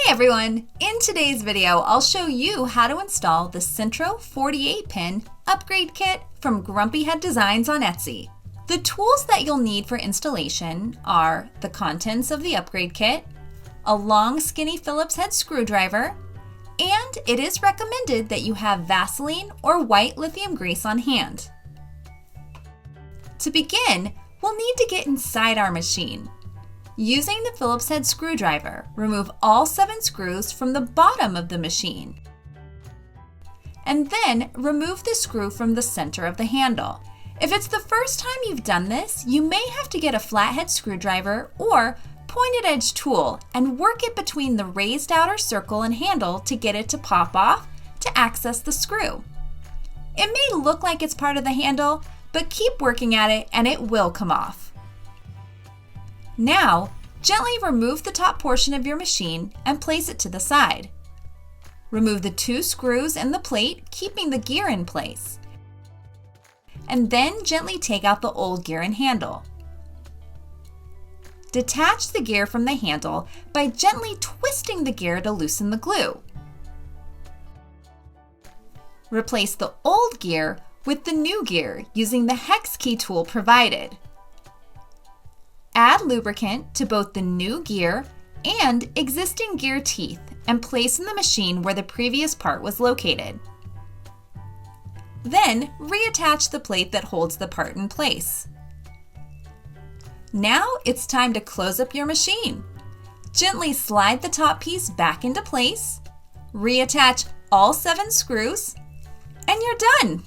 Hey everyone! In today's video, I'll show you how to install the Sentro 48-pin upgrade kit from Grumpy Head Designs on Etsy. The tools that you'll need for installation are the contents of the upgrade kit, a long skinny Phillips head screwdriver, and it is recommended that you have Vaseline or white lithium grease on hand. To begin, we'll need to get inside our machine. Using the Phillips head screwdriver, remove all 7 screws from the bottom of the machine. And then remove the screw from the center of the handle. If it's the first time you've done this, you may have to get a flathead screwdriver or pointed edge tool and work it between the raised outer circle and handle to get it to pop off to access the screw. It may look like it's part of the handle, but keep working at it and it will come off. Now, gently remove the top portion of your machine and place it to the side. Remove the 2 screws and the plate, keeping the gear in place. And then gently take out the old gear and handle. Detach the gear from the handle by gently twisting the gear to loosen the glue. Replace the old gear with the new gear using the hex key tool provided. Add lubricant to both the new gear and existing gear teeth and place in the machine where the previous part was located. Then reattach the plate that holds the part in place. Now it's time to close up your machine. Gently slide the top piece back into place, reattach all 7 screws, and you're done!